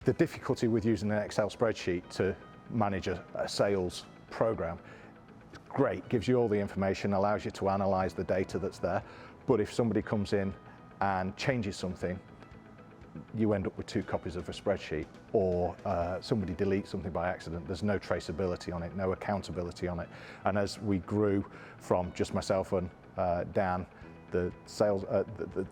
The difficulty with using an Excel spreadsheet to manage a sales program, great, gives you all the information, allows you to analyze the data that's there, but if somebody comes in and changes something, you end up with 2 copies of a spreadsheet, or somebody deletes something by accident. There's no traceability on it, no accountability on it. And as we grew from just myself and Dan, the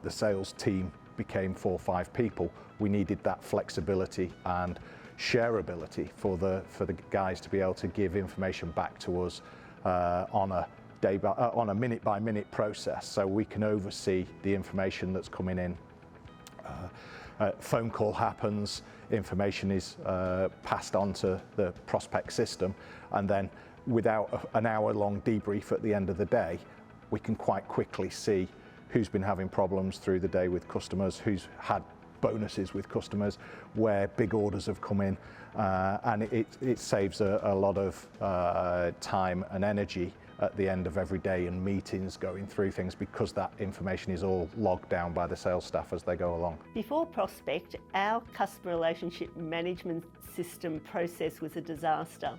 sales team became 4 or 5 people. We needed that flexibility and shareability for the guys to be able to give information back to us on a minute by minute process, so we can oversee the information that's coming in. Phone call happens, information is passed on to the Prospect system, and then without an hour-long debrief at the end of the day, we can quite quickly see who's been having problems through the day with customers, who's had bonuses with customers, where big orders have come in, and it saves a lot of time and energy at the end of every day, and meetings going through things, because that information is all logged down by the sales staff as they go along. Before Prospect, our customer relationship management system process was a disaster.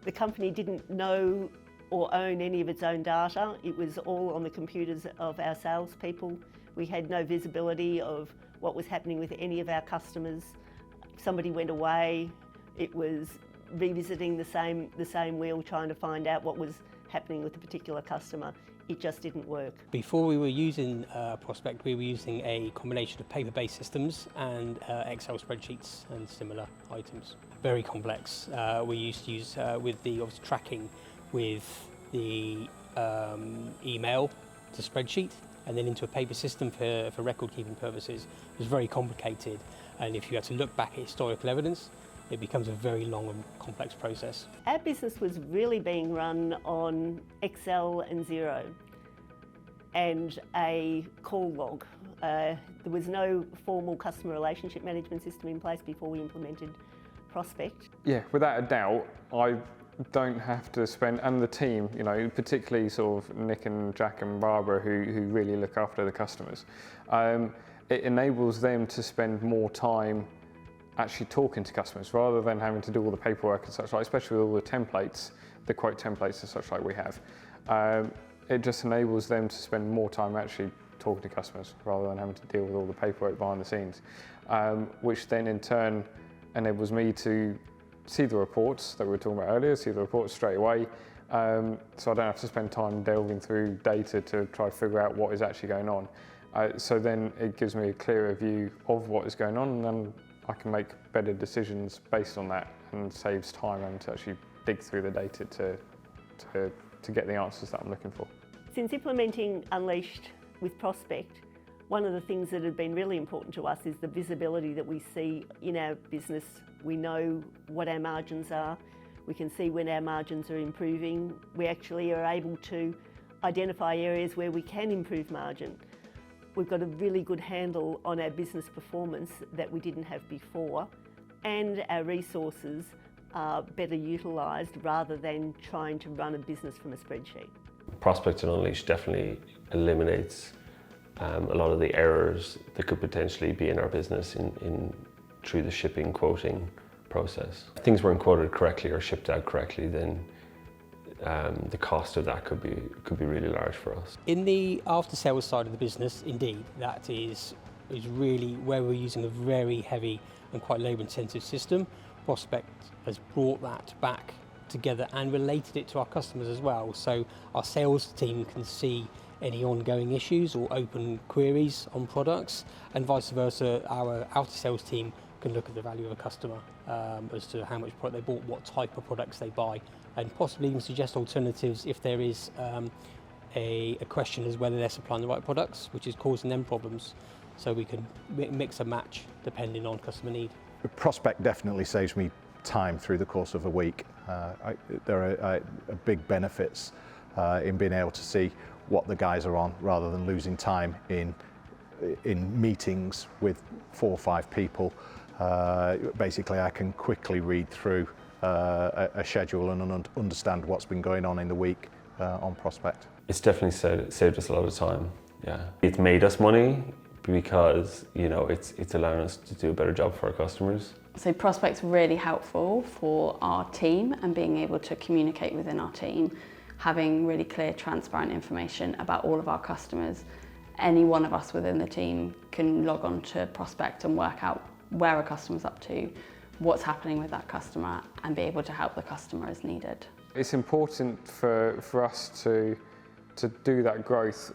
The company didn't know or own any of its own data. It was all on the computers of our salespeople. We had no visibility of what was happening with any of our customers. If somebody went away, it was revisiting the same wheel, trying to find out what was happening with a particular customer. It just didn't work. Before we were using Prospect, we were using a combination of paper-based systems and Excel spreadsheets and similar items. Very complex. We used to use with the obviously tracking with the email to spreadsheet and then into a paper system for record-keeping purposes. It was very complicated, and if you had to look back at historical evidence, it becomes a very long and complex process. Our business was really being run on Excel and Xero and a call log. There was no formal customer relationship management system in place before we implemented Prospect. Yeah, without a doubt, I don't have to spend, and the team, you know, particularly sort of Nick and Jack and Barbara who really look after the customers. It enables them to spend more time actually talking to customers rather than having to do all the paperwork and such like, especially with all the templates, the quote templates and such like we have. It just enables them to spend more time actually talking to customers rather than having to deal with all the paperwork behind the scenes, which then in turn enables me to see the reports that we were talking about earlier, see the reports straight away, so I don't have to spend time delving through data to try to figure out what is actually going on. So then it gives me a clearer view of what is going on, and then I can make better decisions based on that, and saves time having to actually dig through the data to get the answers that I'm looking for. Since implementing Unleashed with Prospect, one of the things that had been really important to us is the visibility that we see in our business. We know what our margins are. We can see when our margins are improving. We actually are able to identify areas where we can improve margin. We've got a really good handle on our business performance that we didn't have before, and our resources are better utilised rather than trying to run a business from a spreadsheet. Prospect and Unleashed definitely eliminates a lot of the errors that could potentially be in our business through the shipping quoting process. If things weren't quoted correctly or shipped out correctly, then the cost of that could be really large for us. In the after-sales side of the business, indeed, that is really where we're using a very heavy and quite labour-intensive system. Prospect has brought that back together and related it to our customers as well, so our sales team can see any ongoing issues or open queries on products, and vice versa, our after-sales team can look at the value of a customer as to how much product they bought, what type of products they buy, and possibly even suggest alternatives if there is a question as whether they're supplying the right products, which is causing them problems. So we can mix and match depending on customer need. Prospect definitely saves me time through the course of a week. There are big benefits in being able to see what the guys are on rather than losing time in meetings with 4 or 5 people. Basically, I can quickly read through a schedule and understand what's been going on in the week on Prospect. It's definitely saved us a lot of time. Yeah, it's made us money because, you know, it's allowing us to do a better job for our customers. So Prospect's really helpful for our team and being able to communicate within our team, having really clear, transparent information about all of our customers. Any one of us within the team can log on to Prospect and work out where a customer's up to, what's happening with that customer, and be able to help the customer as needed. It's important for us to do that growth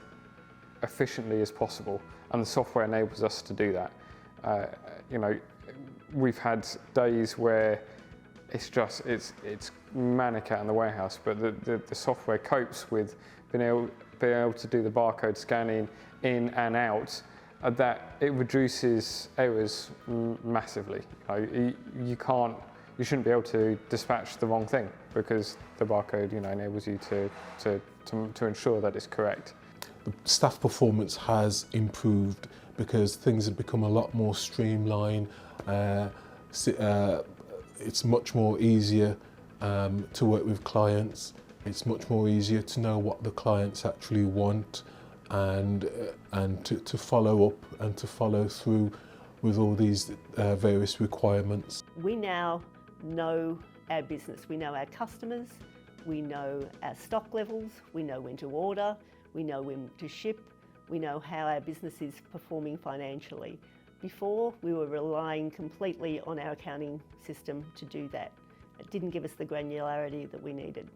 efficiently as possible, and the software enables us to do that. You know, we've had days where it's manic out in the warehouse, but the software copes with being able to do the barcode scanning in and out. That it reduces errors massively. You shouldn't be able to dispatch the wrong thing because the barcode, enables you to ensure that it's correct. The staff performance has improved because things have become a lot more streamlined. It's much more easier to work with clients. It's much more easier to know what the clients actually want and to follow up and to follow through with all these various requirements. We now know our business. We know our customers, we know our stock levels, we know when to order, we know when to ship, we know how our business is performing financially. Before, we were relying completely on our accounting system to do that. It didn't give us the granularity that we needed.